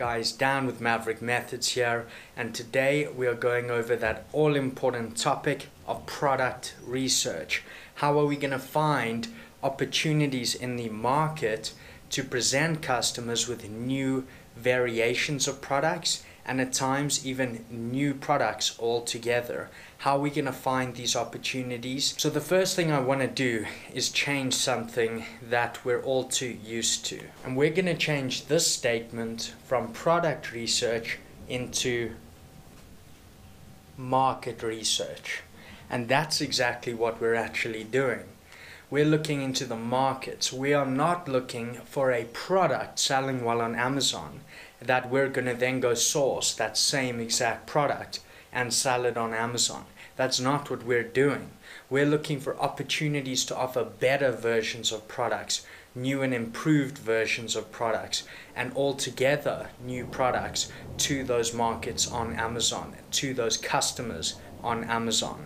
guys? Dan with Maverick Methods here, and today we are going over that all-important topic of product research. How are we going to find opportunities in the market to present customers with new variations of products, and at times even new products altogether? How are we going to find these opportunities? So the first thing I want to do is change something that we're all too used to. And we're going to change this statement from product research into market research. And that's exactly what we're actually doing. We're looking into the markets. We are not looking for a product selling well on Amazon that we're going to then go source that same exact product and sell it on Amazon. That's not what we're doing. We're looking for opportunities to offer better versions of products, new and improved versions of products, and altogether new products to those markets on Amazon, to those customers on Amazon.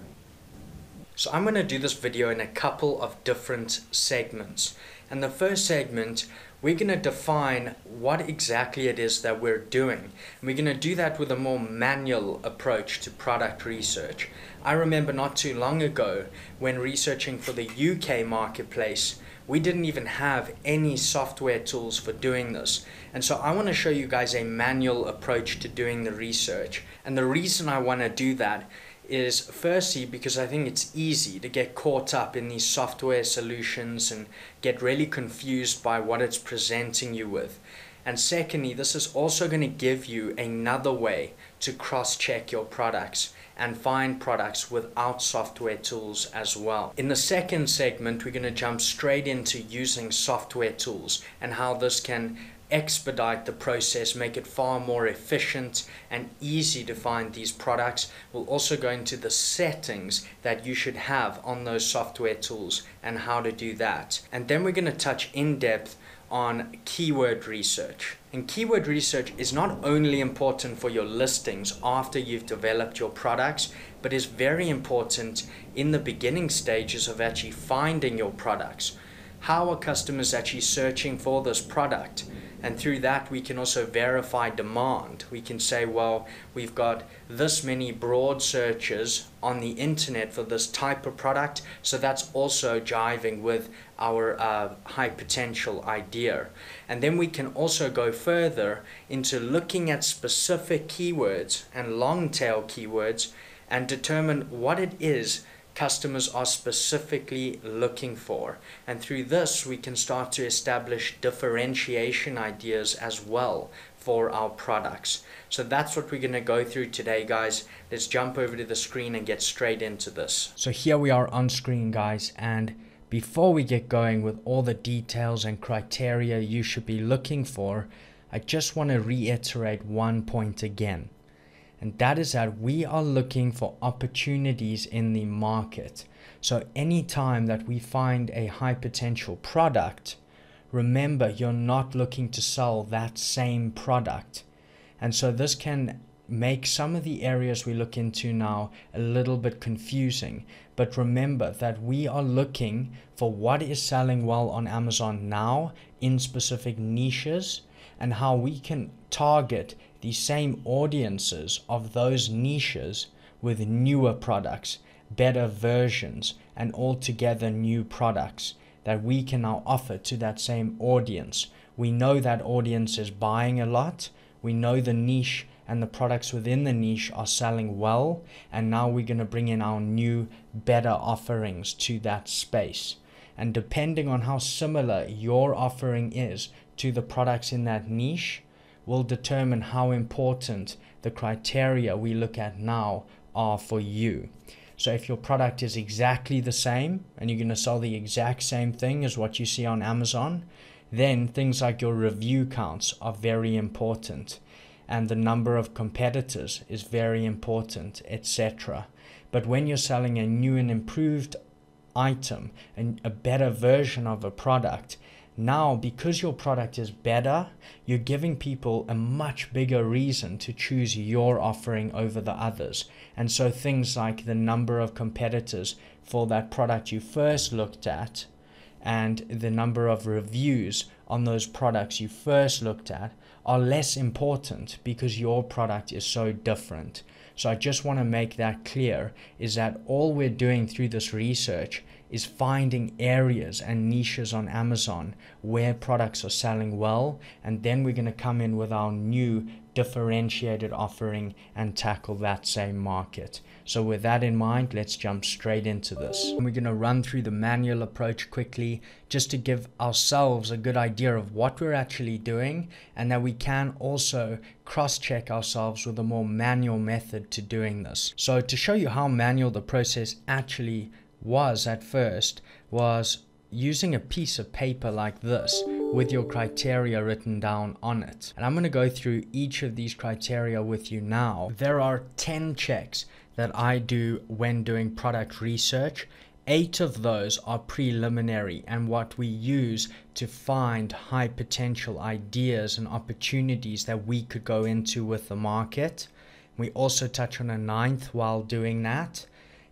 So I'm going to do this video in a couple of different segments. And the first segment, we're going to define what exactly it is that we're doing. And we're going to do that with a more manual approach to product research. I remember not too long ago when researching for the UK marketplace, we didn't even have any software tools for doing this. And so I want to show you guys a manual approach to doing the research. And the reason I want to do that is firstly because I think it's easy to get caught up in these software solutions and get really confused by what it's presenting you with. And secondly, this is also going to give you another way to cross-check your products and find products without software tools as well. In the second segment, we're going to jump straight into using software tools and how this can expedite the process, make it far more efficient and easy to find these products. We'll also go into the settings that you should have on those software tools and how to do that. And then we're going to touch in depth on keyword research. And keyword research is not only important for your listings after you've developed your products, but is very important in the beginning stages of actually finding your products. How are customers actually searching for this product? And through that, we can also verify demand. We can say, well, we've got this many broad searches on the internet for this type of product, so that's also jiving with our high potential idea. And then we can also go further into looking at specific keywords and long tail keywords and determine what it is customers are specifically looking for. And through this, we can start to establish differentiation ideas as well for our products. So that's what we're going to go through today, guys. Let's jump over to the screen and get straight into this. So here we are on screen, guys, and before we get going with all the details and criteria you should be looking for, I just want to reiterate one point again. And that is that we are looking for opportunities in the market. So anytime that we find a high potential product, remember you're not looking to sell that same product. And so this can make some of the areas we look into now a little bit confusing. But remember that we are looking for what is selling well on Amazon now in specific niches, and how we can target the same audiences of those niches with newer products, better versions, and altogether new products that we can now offer to that same audience. We know that audience is buying a lot. We know the niche and the products within the niche are selling well. And now we're going to bring in our new, better offerings to that space. And depending on how similar your offering is to the products in that niche, will determine how important the criteria we look at now are for you. So if your product is exactly the same and you're going to sell the exact same thing as what you see on Amazon, then things like your review counts are very important, and the number of competitors is very important, etc. But when you're selling a new and improved item and a better version of a product, now, because your product is better, you're giving people a much bigger reason to choose your offering over the others. And so things like the number of competitors for that product you first looked at and the number of reviews on those products you first looked at are less important because your product is so different. So I just want to make that clear, is that all we're doing through this research is finding areas and niches on Amazon where products are selling well, and then we're going to come in with our new differentiated offering and tackle that same market. So with that in mind, let's jump straight into this. We're going to run through the manual approach quickly just to give ourselves a good idea of what we're actually doing, and that we can also cross-check ourselves with a more manual method to doing this. So to show you how manual the process actually was at first, was using a piece of paper like this with your criteria written down on it. And I'm going to go through each of these criteria with you now. There are 10 checks that I do when doing product research. 8 of those are preliminary and what we use to find high potential ideas and opportunities that we could go into with the market. We also touch on a 9th while doing that.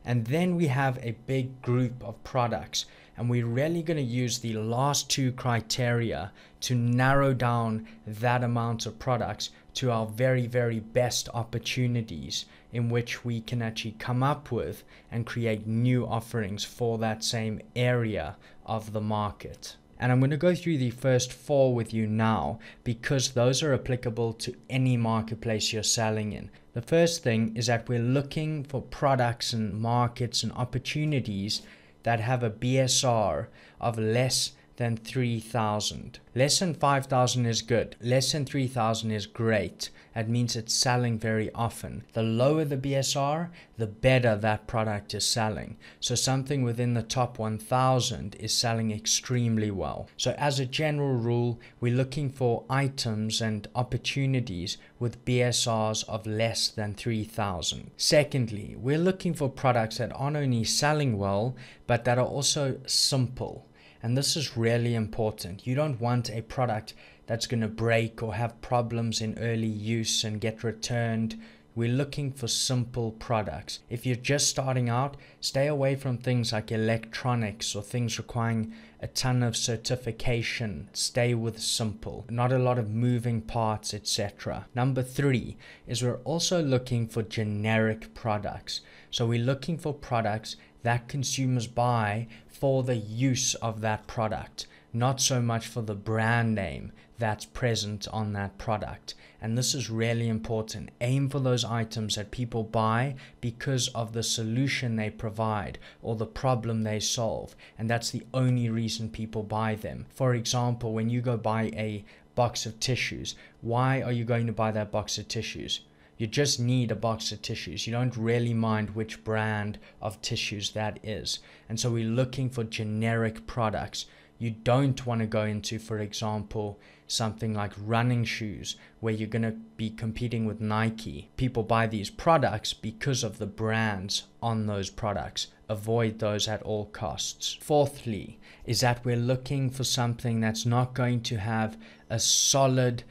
And then we have a big group of products, and we're really going to use the last 2 criteria to narrow down that amount of products to our very, very best opportunities in which we can actually come up with and create new offerings for that same area of the market. And I'm going to go through the first 4 with you now because those are applicable to any marketplace you're selling in. The first thing is that we're looking for products and markets and opportunities that have a BSR of less than 3,000. Less than 5,000 is good. Less than 3,000 is great. That means it's selling very often. The lower the BSR, the better that product is selling. So something within the top 1,000 is selling extremely well. So as a general rule, we're looking for items and opportunities with BSRs of less than 3,000. Secondly, we're looking for products that aren't only selling well, but that are also simple. And this is really important. You don't want a product that's going to break or have problems in early use and get returned. We're looking for simple products. If you're just starting out, stay away from things like electronics or things requiring a ton of certification. Stay with simple, not a lot of moving parts, etc. Number 3 is we're also looking for generic products. So we're looking for products that consumers buy for the use of that product, not so much for the brand name that's present on that product. And this is really important. Aim for those items that people buy because of the solution they provide or the problem they solve. And that's the only reason people buy them. For example, when you go buy a box of tissues, why are you going to buy that box of tissues? You just need a box of tissues. You don't really mind which brand of tissues that is. And so we're looking for generic products. You don't want to go into, for example, something like running shoes where you're going to be competing with Nike. People buy these products because of the brands on those products. Avoid those at all costs. Fourthly, is that we're looking for something that's not going to have a solid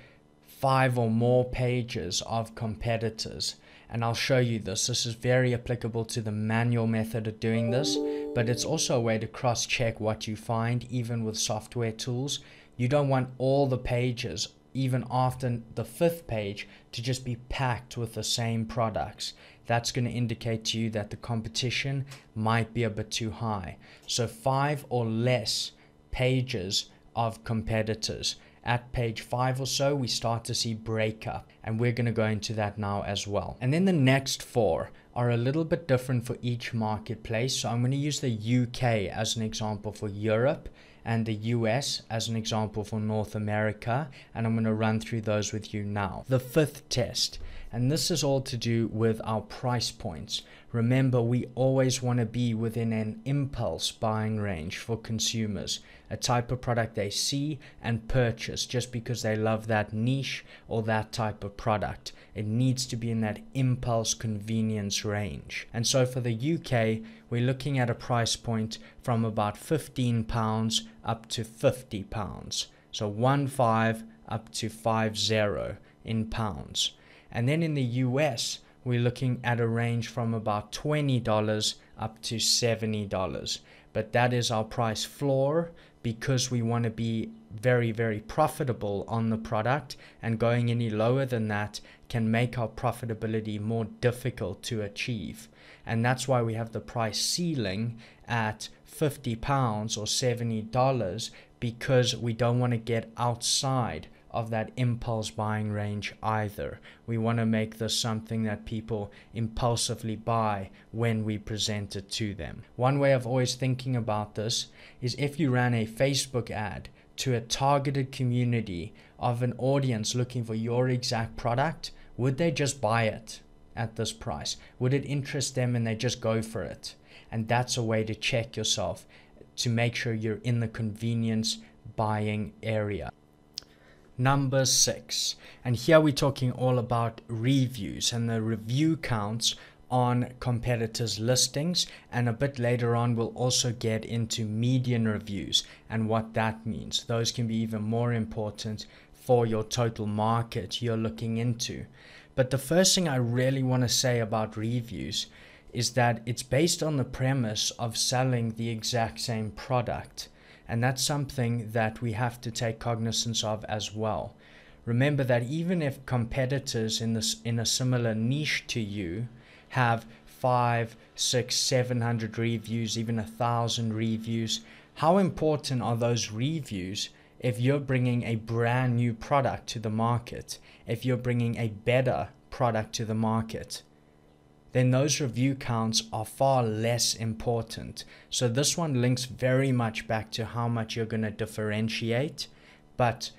5 or more pages of competitors. And I'll show you this. This is very applicable to the manual method of doing this, but it's also a way to cross-check what you find, even with software tools. You don't want all the pages, even after the 5th page, to just be packed with the same products. That's going to indicate to you that the competition might be a bit too high. So 5 or less pages of competitors. At page 5 or so, we start to see breakup, and we're going to go into that now as well. And then the next 4 are a little bit different for each marketplace. So I'm going to use the UK as an example for Europe and the US as an example for North America, and I'm going to run through those with you now. The 5th test, and this is all to do with our price points. Remember, we always want to be within an impulse buying range for consumers, a type of product they see and purchase just because they love that niche or that type of product. It needs to be in that impulse convenience range. And so for the UK, we're looking at a price point from about £15 up to £50. So 15 up to 50 in pounds. And then in the US, we're looking at a range from about $20 up to $70. but that is our price floor because we want to be very, very profitable on the product, and going any lower than that can make our profitability more difficult to achieve. And that's why we have the price ceiling at £50 or $70, because we don't want to get outside of that impulse buying range either. We want to make this something that people impulsively buy when we present it to them. One way of always thinking about this is if you ran a Facebook ad to a targeted community of an audience looking for your exact product, would they just buy it at this price? Would it interest them and they just go for it? And that's a way to check yourself to make sure you're in the convenience buying area. Number 6, and here we're talking all about reviews and the review counts on competitors' listings, and a bit later on we'll also get into median reviews and what that means. Those can be even more important for your total market you're looking into. But the first thing I really want to say about reviews is that it's based on the premise of selling the exact same product. And that's something that we have to take cognizance of as well. Remember that even if competitors in a similar niche to you have 500, 600, 700 reviews, even 1,000 reviews, how important are those reviews if you're bringing a brand new product to the market, if you're bringing a better product to the market? Then those review counts are far less important. So this one links very much back to how much you're going to differentiate, but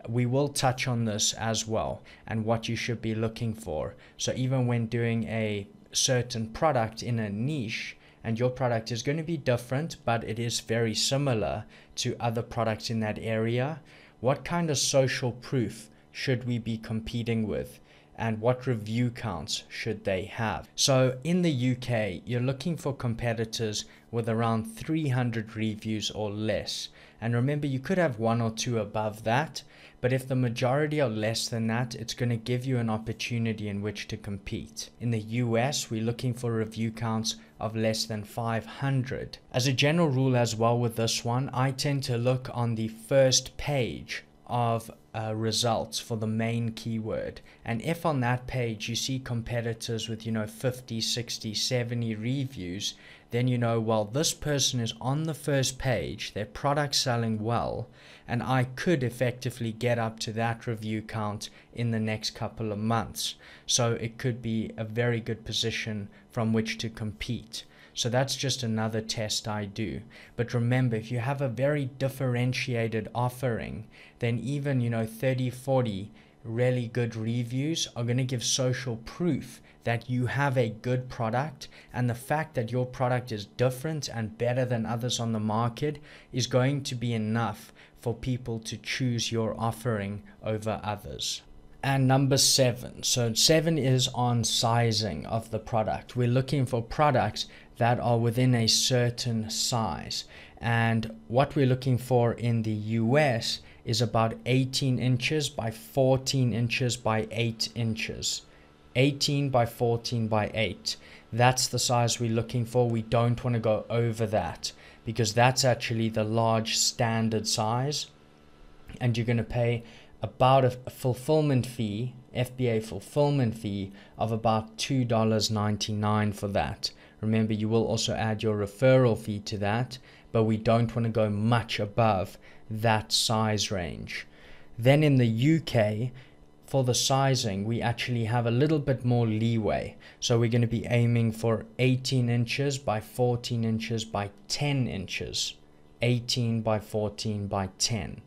we will touch on this as well and what you should be looking for. So even when doing a certain product in a niche, and your product is going to be different, but it is very similar to other products in that area, what kind of social proof should we be competing with? And what review counts should they have? So in the UK, you're looking for competitors with around 300 reviews or less. And remember, you could have 1 or 2 above that, but if the majority are less than that, it's going to give you an opportunity in which to compete. In the US, we're looking for review counts of less than 500. As a general rule as well with this one, I tend to look on the first page of results for the main keyword, and if on that page you see competitors with 50, 60, 70 reviews, then well, this person is on the first page, their product's selling well, and I could effectively get up to that review count in the next couple of months. So it could be a very good position from which to compete. So that's just another test I do. But remember, if you have a very differentiated offering, then even 30, 40 really good reviews are going to give social proof that you have a good product, and the fact that your product is different and better than others on the market is going to be enough for people to choose your offering over others. And number 7. So 7 is on sizing of the product. We're looking for products that are within a certain size. And what we're looking for in the US is about 18 inches by 14 inches by 8 inches. 18 by 14 by 8. That's the size we're looking for. We don't want to go over that because that's actually the large standard size. And you're going to pay about a fulfillment fee, FBA fulfillment fee of about $2.99 for that. Remember, you will also add your referral fee to that, but we don't want to go much above that size range. Then in the UK, for the sizing, we actually have a little bit more leeway. So we're going to be aiming for 18 inches by 14 inches by 10 inches. 18 by 14 by 10.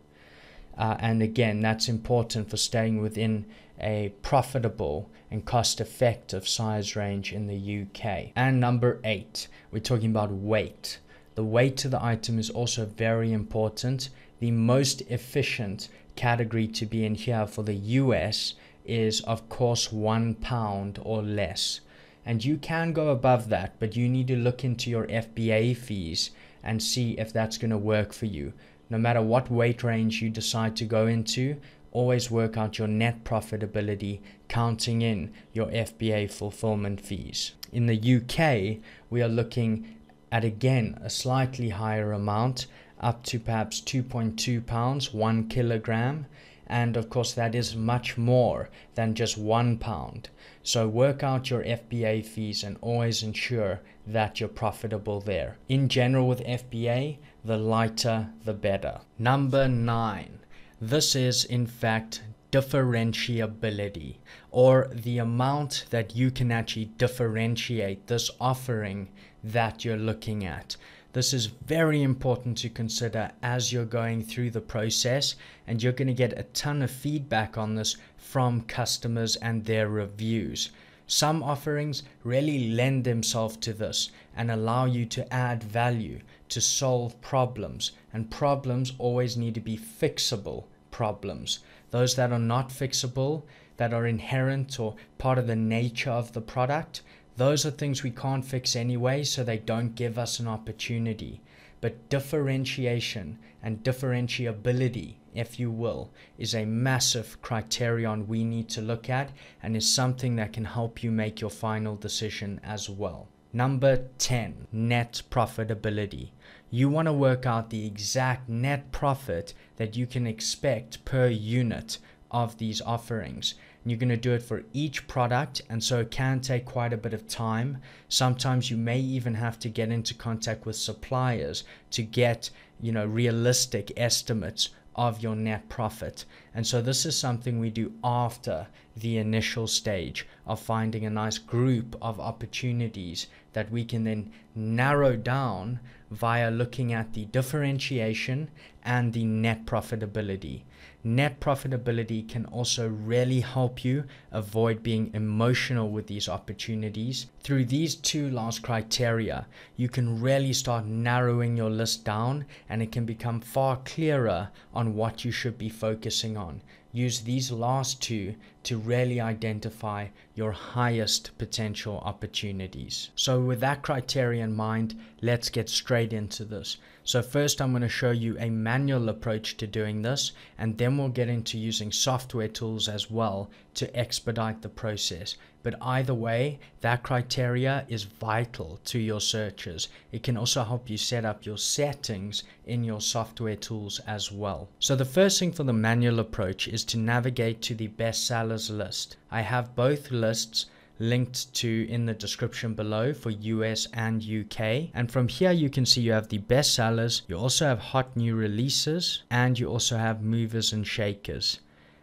And again, that's important for staying within a profitable and cost-effective size range in the UK. And number 8, we're talking about weight. The weight of the item is also very important. The most efficient category to be in here for the US is, of course, 1 pound or less. And you can go above that, but you need to look into your FBA fees and see if that's going to work for you. No matter what weight range you decide to go into, always work out your net profitability, counting in your FBA fulfillment fees. In the UK, we are looking at again a slightly higher amount, up to perhaps 2.2 pounds, 1 kilogram. And of course that is much more than just £1. So work out your FBA fees and always ensure that you're profitable there. In general with FBA, the lighter the better. Number 9. This is in fact differentiability, or the amount that you can actually differentiate this offering that you're looking at. This is very important to consider as you're going through the process, and you're going to get a ton of feedback on this from customers and their reviews. Some offerings really lend themselves to this and allow you to add value, to solve problems, and problems always need to be fixable problems. Those that are not fixable, that are inherent or part of the nature of the product, those are things we can't fix anyway, so they don't give us an opportunity. But differentiation and differentiability, if you will, is a massive criterion we need to look at, and is something that can help you make your final decision as well. Number 10, net profitability. You want to work out the exact net profit that you can expect per unit of these offerings. And you're going to do it for each product, and so it can take quite a bit of time. Sometimes you may even have to get into contact with suppliers to get, realistic estimates of your net profit. And so this is something we do after the initial stage of finding a nice group of opportunities that we can then narrow down via looking at the differentiation and the net profitability. Net profitability can also really help you avoid being emotional with these opportunities. Through these two last criteria, you can really start narrowing your list down, and it can become far clearer on what you should be focusing on. Use these last two to really identify your highest potential opportunities. So with that criteria in mind, let's get straight into this. So first I'm going to show you a manual approach to doing this, and then we'll get into using software tools as well to expedite the process. But either way, that criteria is vital to your searches. It can also help you set up your settings in your software tools as well. So the first thing for the manual approach is to navigate to the bestsellers list. I have both lists linked to in the description below for US and UK, and from here you can see you have the bestsellers, you also have hot new releases, and you also have movers and shakers,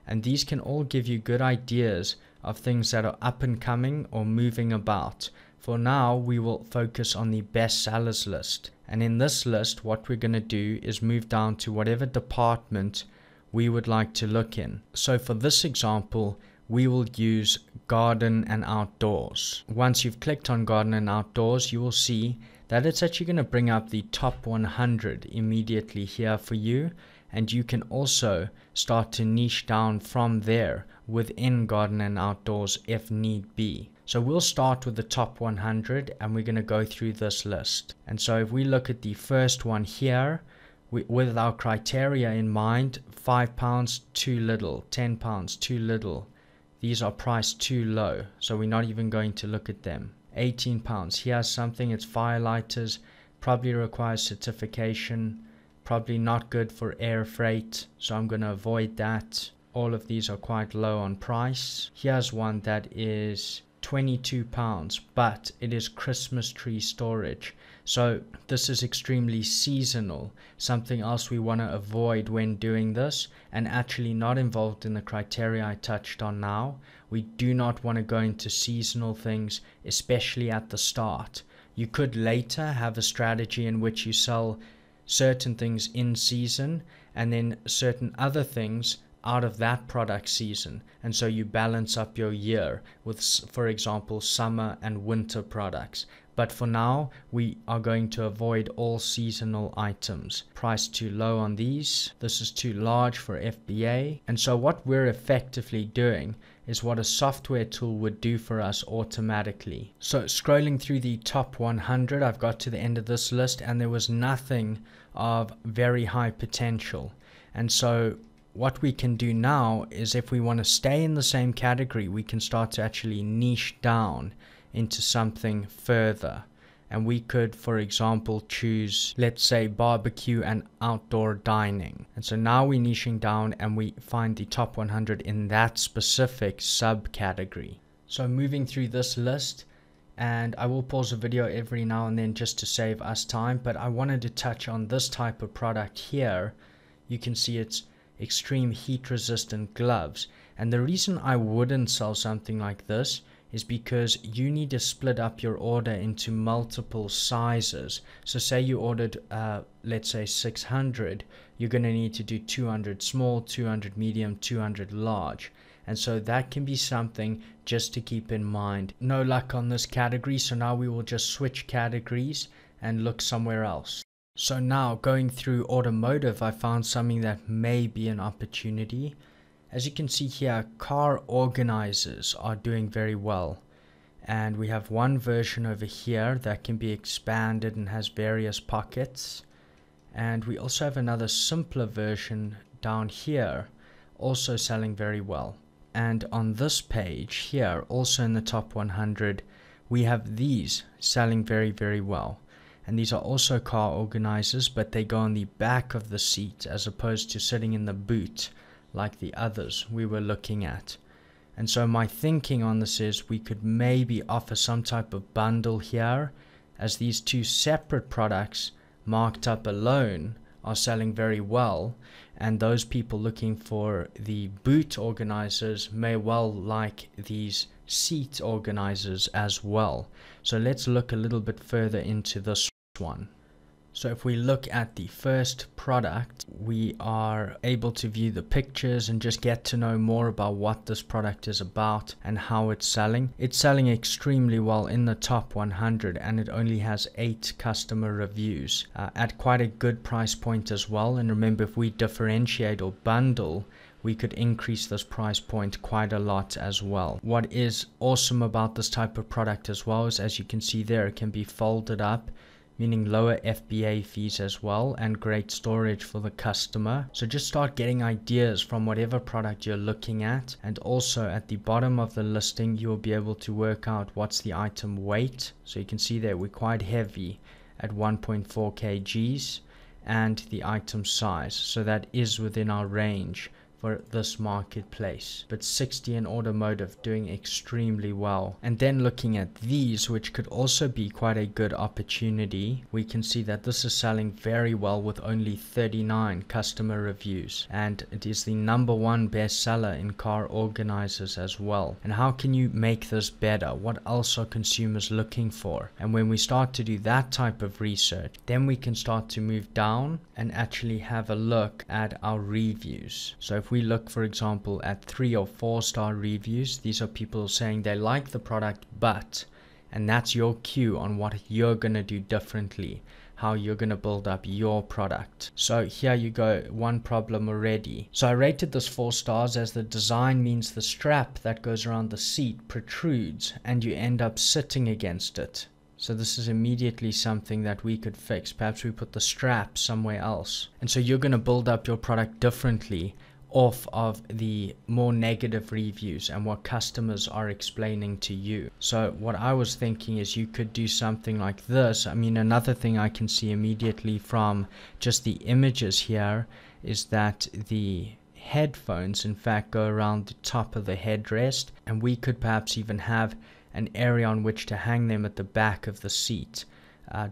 and these can all give you good ideas of things that are up and coming or moving about. For now we will focus on the bestsellers list, and in this list what we're going to do is move down to whatever department we would like to look in. So for this example we will use garden and outdoors. Once you've clicked on garden and outdoors, you will see that it's actually going to bring up the top 100 immediately here for you, and you can also start to niche down from there within garden and outdoors if need be. So we'll start with the top 100 and we're going to go through this list. And so if we look at the first one here, with our criteria in mind, £5 too little, £10 too little. These are priced too low, so we're not even going to look at them. £18, here's something, it's firelighters, probably requires certification, probably not good for air freight, so I'm going to avoid that. All of these are quite low on price. Here's one that is £22, but it is Christmas tree storage. So this is extremely seasonal, something else we want to avoid when doing this, and actually not involved in the criteria I touched on now. We do not want to go into seasonal things, especially at the start. You could later have a strategy in which you sell certain things in season and then certain other things out of that product season, and so you balance up your year with, for example, summer and winter products. But for now we are going to avoid all seasonal items. Price too low on these. This is too large for FBA. And so what we're effectively doing is what a software tool would do for us automatically. So scrolling through the top 100, I've got to the end of this list and there was nothing of very high potential. And so what we can do now is, if we want to stay in the same category, we can start to actually niche down into something further. and we could, for example, choose, let's say, barbecue and outdoor dining. And so now we're niching down and we find the top 100 in that specific subcategory. So moving through this list, and I will pause the video every now and then just to save us time, but I wanted to touch on this type of product here. You can see it's extreme heat resistant gloves, and the reason I wouldn't sell something like this is because you need to split up your order into multiple sizes. So say you ordered let's say 600, you're going to need to do 200 small, 200 medium, 200 large. And so that can be something just to keep in mind. No luck on this category, so now we will just switch categories and look somewhere else. So now going through automotive, I found something that may be an opportunity. As you can see here, car organizers are doing very well. And we have one version over here that can be expanded and has various pockets. And we also have another simpler version down here, also selling very well. And on this page here, also in the top 100, we have these selling very, very well. And these are also car organizers, but they go on the back of the seat as opposed to sitting in the boot like the others we were looking at. And so my thinking on this is we could maybe offer some type of bundle here, as these two separate products marked up alone are selling very well, and those people looking for the boot organizers may well like these seat organizers as well. So let's look a little bit further into this one. So if we look at the first product, we are able to view the pictures and just get to know more about what this product is about and how it's selling. It's selling extremely well in the top 100, and it only has 8 customer reviews at quite a good price point as well. And remember, if we differentiate or bundle, we could increase this price point quite a lot as well. What is awesome about this type of product as well is, as you can see there, it can be folded up, meaning lower FBA fees as well, and great storage for the customer. So just start getting ideas from whatever product you're looking at, and also at the bottom of the listing you'll be able to work out what's the item weight. So you can see there we're quite heavy at 1.4 kgs, and the item size, so that is within our range for this marketplace. But 60 in automotive, doing extremely well. And then looking at these, which could also be quite a good opportunity, we can see that this is selling very well with only 39 customer reviews, and it is the #1 bestseller in car organizers as well. And how can you make this better? What else are consumers looking for? And when we start to do that type of research, then we can start to move down and actually have a look at our reviews. So if we look, for example, at 3 or 4 star reviews, these are people saying they like the product, but, and that's your cue on what you're going to do differently, how you're going to build up your product. So here you go, one problem already. So I rated this 4 stars as the design means the strap that goes around the seat protrudes and you end up sitting against it. So this is immediately something that we could fix. Perhaps we put the strap somewhere else. And so you're going to build up your product differently off of the more negative reviews and what customers are explaining to you. So what I was thinking is you could do something like this. I mean, another thing I can see immediately from just the images here is that the headphones in fact go around the top of the headrest, and we could perhaps even have an area on which to hang them at the back of the seat,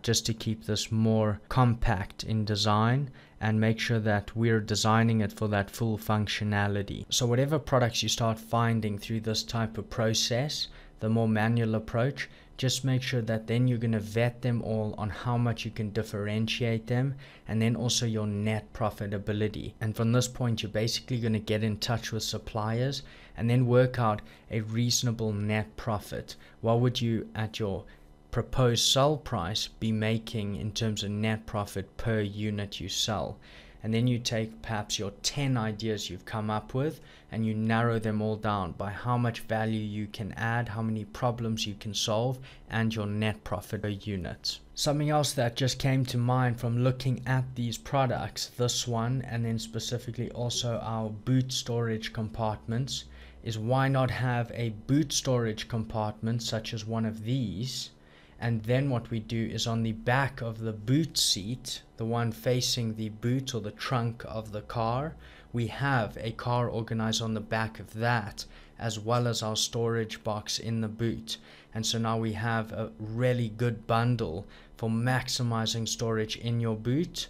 just to keep this more compact in design and make sure that we're designing it for that full functionality. So whatever products you start finding through this type of process, the more manual approach, just make sure that then you're going to vet them all on how much you can differentiate them, and then also your net profitability. And from this point, you're basically going to get in touch with suppliers and then work out a reasonable net profit. What would you, at your proposed sell price, be making in terms of net profit per unit you sell? And then you take perhaps your 10 ideas you've come up with and you narrow them all down by how much value you can add, how many problems you can solve, and your net profit per unit. Something else that just came to mind from looking at these products, this one, and then specifically also our boot storage compartments, is why not have a boot storage compartment such as one of these, And then what we do is on the back of the boot seat, the one facing the boot or the trunk of the car, we have a car organizer on the back of that, as well as our storage box in the boot. And so now we have a really good bundle for maximizing storage in your boot.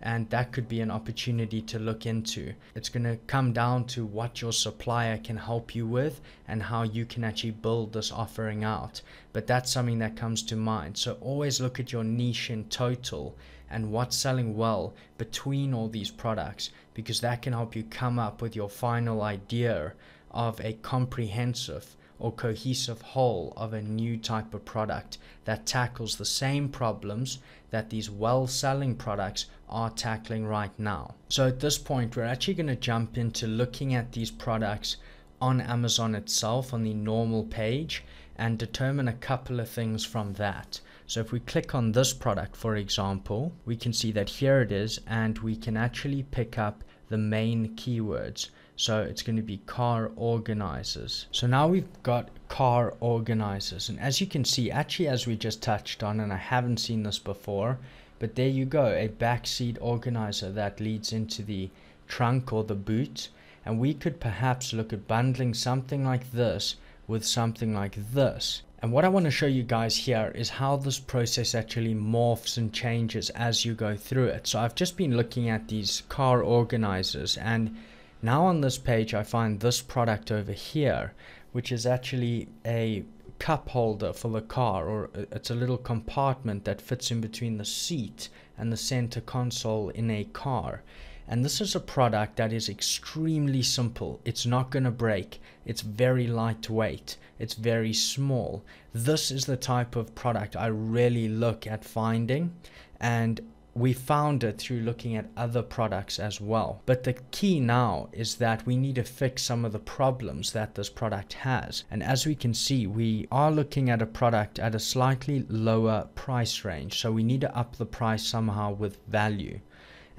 And that could be an opportunity to look into. It's going to come down to what your supplier can help you with and how you can actually build this offering out. But that's something that comes to mind. So always look at your niche in total and what's selling well between all these products, because that can help you come up with your final idea of a comprehensive or cohesive whole of a new type of product that tackles the same problems that these well-selling products are tackling right now. So at this point, we're actually going to jump into looking at these products on Amazon itself on the normal page and determine a couple of things from that. So if we click on this product, for example, we can see that here it is, and we can actually pick up the main keywords. So it's going to be car organizers. So now we've got car organizers, and as you can see, actually, as we just touched on, and I haven't seen this before, but there you go, a backseat organizer that leads into the trunk or the boot. And we could perhaps look at bundling something like this with something like this. And what I want to show you guys here is how this process actually morphs and changes as you go through it. So I've just been looking at these car organizers, and now on this page I find this product over here, which is actually a cup holder for the car, or it's a little compartment that fits in between the seat and the center console in a car. And this is a product that is extremely simple. It's not going to break. It's very lightweight. It's very small. This is the type of product I really look at finding, and we found it through looking at other products as well. But the key now is that we need to fix some of the problems that this product has. And as we can see, we are looking at a product at a slightly lower price range. So we need to up the price somehow with value.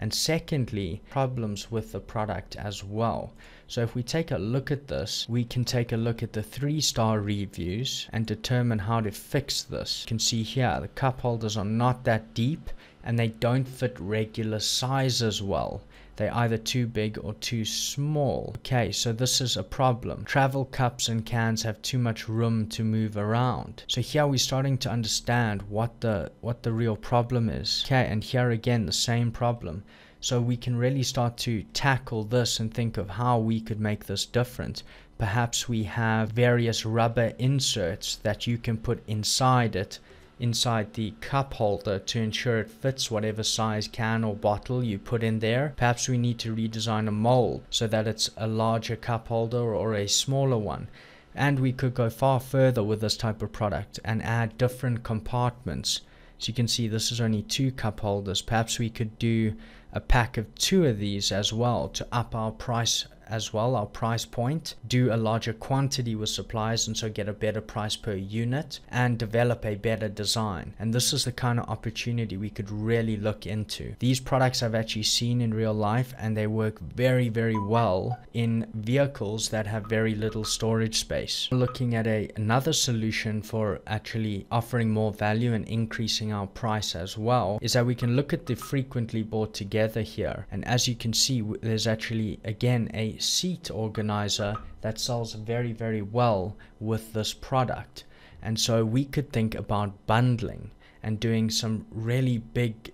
And secondly, problems with the product as well. So if we take a look at this, we can take a look at the 3-star reviews and determine how to fix this. You can see here the cup holders are not that deep, and they don't fit regular sizes well. They're either too big or too small. Okay, so this is a problem. Travel cups and cans have too much room to move around. So here we're starting to understand what the real problem is. Okay, and here again the same problem. So we can really start to tackle this and think of how we could make this different. Perhaps we have various rubber inserts that you can put inside it, inside the cup holder, to ensure it fits whatever size can or bottle you put in there. Perhaps we need to redesign a mold so that it's a larger cup holder or a smaller one. And we could go far further with this type of product and add different compartments. So you can see this is only 2 cup holders. Perhaps we could do a pack of 2 of these as well to up our price as well, our price point, do a larger quantity with suppliers and so get a better price per unit and develop a better design. And this is the kind of opportunity we could really look into. These products I've actually seen in real life, and they work very, very well in vehicles that have very little storage space. Looking at another solution for actually offering more value and increasing our price as well is that we can look at the frequently bought together here. And as you can see, there's actually again a seat organizer that sells very, very well with this product. And so we could think about bundling and doing some really big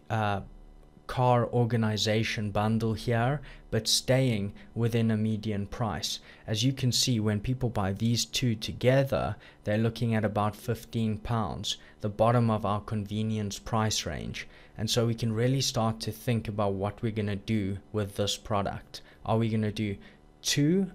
car organization bundle here, but staying within a median price. As you can see, when people buy these 2 together, they're looking at about £15, the bottom of our convenience price range. And so we can really start to think about what we're going to do with this product. Are we going to do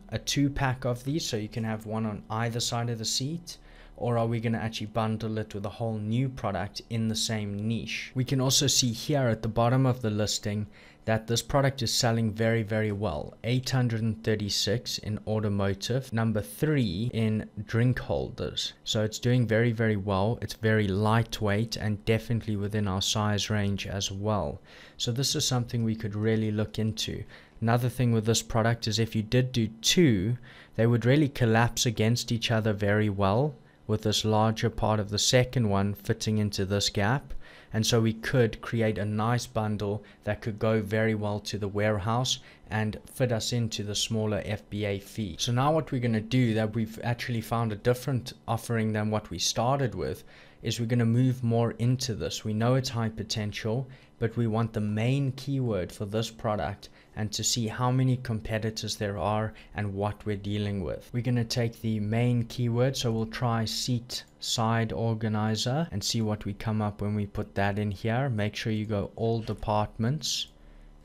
a 2-pack of these so you can have one on either side of the seat? Or are we going to actually bundle it with a whole new product in the same niche? We can also see here at the bottom of the listing that this product is selling very, very well. 836 in automotive, number 3 in drink holders. So it's doing very, very well. It's very lightweight and definitely within our size range as well. So this is something we could really look into. Another thing with this product is if you did do 2, they would really collapse against each other very well with this larger part of the second one fitting into this gap. And so we could create a nice bundle that could go very well to the warehouse and fit us into the smaller FBA fee. So now what we're going to do, that we've actually found a different offering than what we started with, is we're going to move more into this. We know it's high potential, but we want the main keyword for this product and to see how many competitors there are and what we're dealing with. We're going to take the main keyword, so we'll try seat side organizer and see what we come up when we put that in here. Make sure you go all departments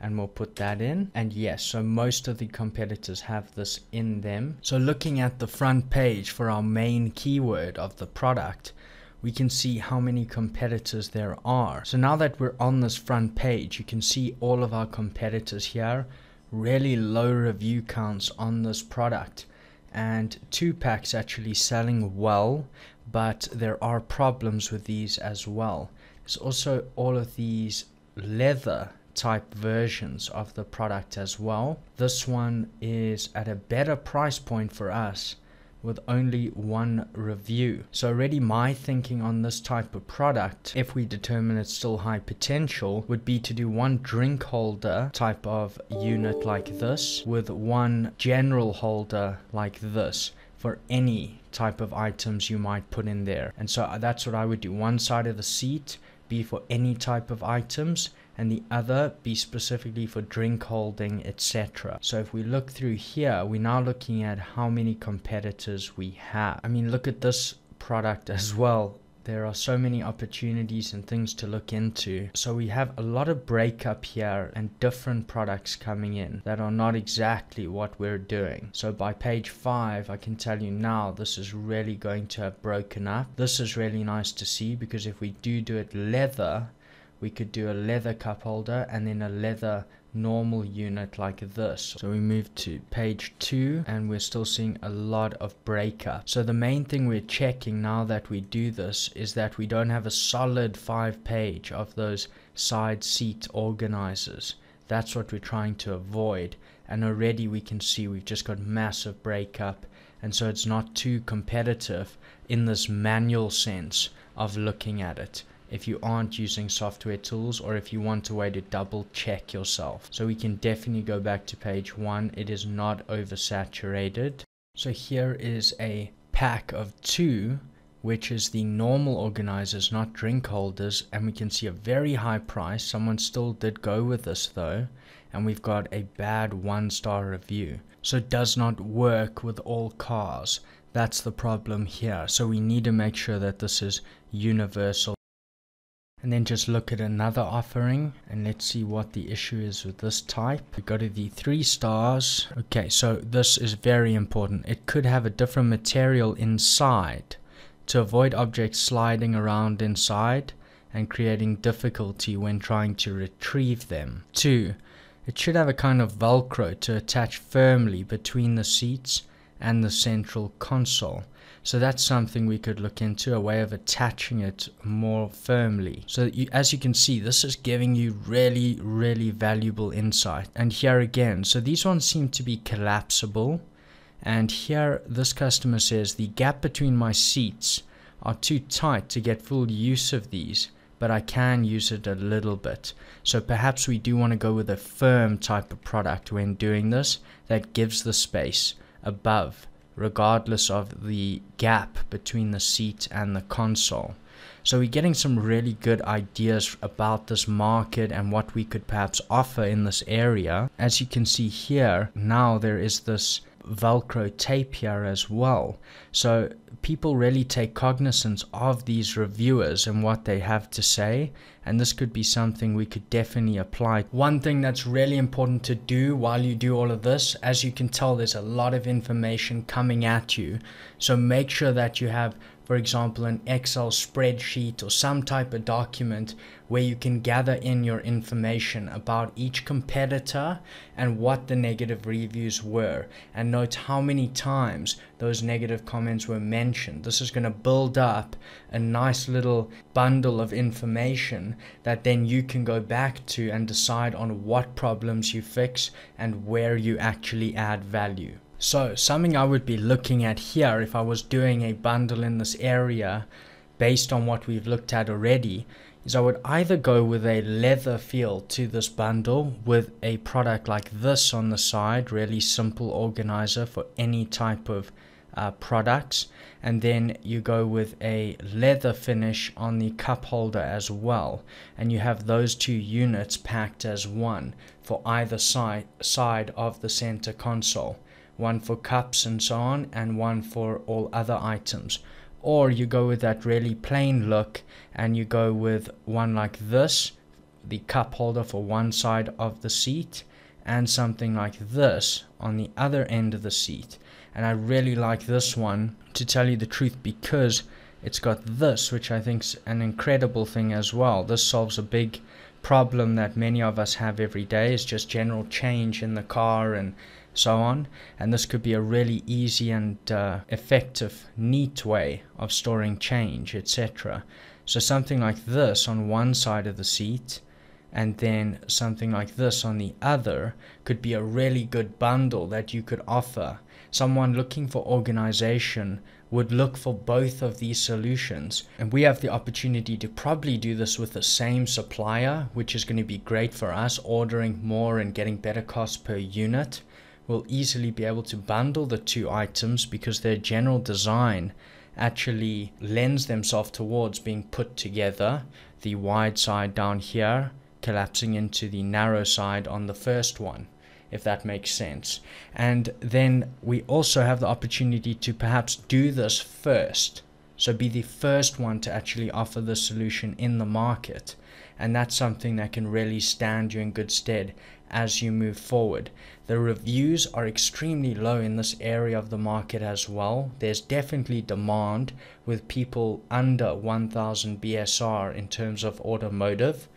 and we'll put that in. And yes, so most of the competitors have this in them. So looking at the front page for our main keyword of the product, we can see how many competitors there are. So now that we're on this front page, you can see all of our competitors here, really low review counts on this product. And 2-pack's actually selling well, but there are problems with these as well. There's also all of these leather type versions of the product as well. This one is at a better price point for us with only 1 review. So already my thinking on this type of product, if we determine it's still high potential, would be to do 1 drink holder type of unit like this with 1 general holder like this for any type of items you might put in there. And so that's what I would do. One side of the seat be for any type of items, and the other be specifically for drink holding, etc. So if we look through here, we're now looking at how many competitors we have. I mean, look at this product as well. There are so many opportunities and things to look into. So we have a lot of breakup here and different products coming in that are not exactly what we're doing. So by page 5, I can tell you now, this is really going to have broken up. This is really nice to see, because if we do it leather, we could do a leather cup holder and then a leather normal unit like this. So we move to page 2 and we're still seeing a lot of breakup. So the main thing we're checking now that we do this is that we don't have a solid 5-page of those side seat organizers. That's what we're trying to avoid. And already we can see we've just got massive breakup, and so it's not too competitive in this manual sense of looking at it, if you aren't using software tools or if you want a way to double check yourself. So we can definitely go back to page 1. It is not oversaturated. So here is a pack of 2, which is the normal organizers, not drink holders, and we can see a very high price. Someone still did go with this though, and we've got a bad 1-star review. So it does not work with all cars. That's the problem here. So we need to make sure that this is universal. And then just look at another offering and let's see what the issue is with this type. We go to the 3 stars. Okay, so this is very important. It could have a different material inside to avoid objects sliding around inside and creating difficulty when trying to retrieve them. 2, it should have a kind of Velcro to attach firmly between the seats and the central console. So that's something we could look into, a way of attaching it more firmly. So as you can see, this is giving you really, really valuable insight. And here again, so these ones seem to be collapsible. And here this customer says the gap between my seats are too tight to get full use of these, but I can use it a little bit. So perhaps we do want to go with a firm type of product when doing this that gives the space above, regardless of the gap between the seat and the console. So we're getting some really good ideas about this market and what we could perhaps offer in this area. As you can see here, now there is this Velcro tape here as well. So people really take cognizance of these reviewers and what they have to say, and this could be something we could definitely apply. One thing that's really important to do while you do all of this, as you can tell, there's a lot of information coming at you, so make sure that you have, for example, an Excel spreadsheet or some type of document where you can gather in your information about each competitor and what the negative reviews were, and note how many times those negative comments were mentioned. This is going to build up a nice little bundle of information that then you can go back to and decide on what problems you fix and where you actually add value. So something I would be looking at here if I was doing a bundle in this area based on what we've looked at already is I would either go with a leather feel to this bundle with a product like this on the side, really simple organizer for any type of products, and then you go with a leather finish on the cup holder as well, and you have those two units packed as one for either side of the center console, one for cups and so on and one for all other items. Or you go with that really plain look and you go with one like this, the cup holder for one side of the seat, and something like this on the other end of the seat. And I really like this one, to tell you the truth, because it's got this, which I think is an incredible thing as well. This solves a big problem that many of us have every day, is just general change in the car and so on, and this could be a really easy and effective, neat way of storing change, etc. So something like this on one side of the seat and then something like this on the other could be a really good bundle that you could offer. Someone looking for organization would look for both of these solutions, and we have the opportunity to probably do this with the same supplier, which is going to be great for us, ordering more and getting better cost per unit. We'll easily be able to bundle the two items because their general design actually lends themselves towards being put together. The wide side down here collapsing into the narrow side on the first one, if that makes sense. And then we also have the opportunity to perhaps do this first, so be the first one to actually offer the solution in the market, and that's something that can really stand you in good stead as you move forward. The reviews are extremely low in this area of the market as well. There's definitely demand with people under 1000 BSR in terms of automotive,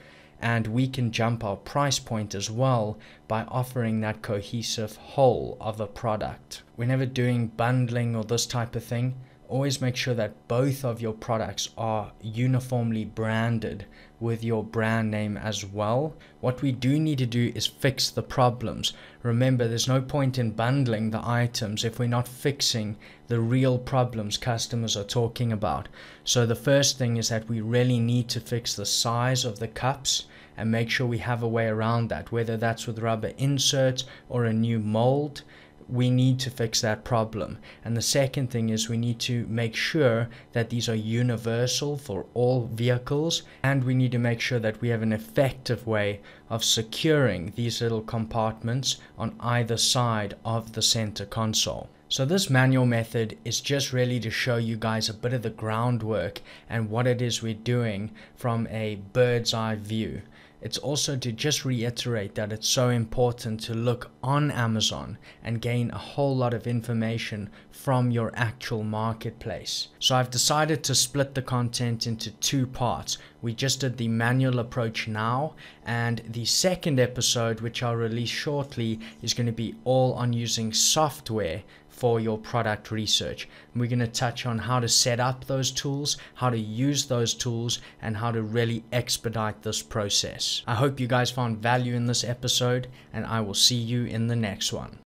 and we can jump our price point as well by offering that cohesive whole of a product. Whenever doing bundling or this type of thing, always make sure that both of your products are uniformly branded with your brand name as well. What we do need to do is fix the problems. Remember, there's no point in bundling the items if we're not fixing the real problems customers are talking about. So the first thing is that we really need to fix the size of the cups and make sure we have a way around that, whether that's with rubber inserts or a new mold. We need to fix that problem. And the second thing is we need to make sure that these are universal for all vehicles, and we need to make sure that we have an effective way of securing these little compartments on either side of the center console. So this manual method is just really to show you guys a bit of the groundwork and what it is we're doing from a bird's eye view. It's also to just reiterate that it's so important to look on Amazon and gain a whole lot of information from your actual marketplace. So I've decided to split the content into two parts. We just did the manual approach now, and the second episode, which I'll release shortly, is going to be all on using software for your product research. And we're going to touch on how to set up those tools, how to use those tools, and how to really expedite this process. I hope you guys found value in this episode, and I will see you in the next one.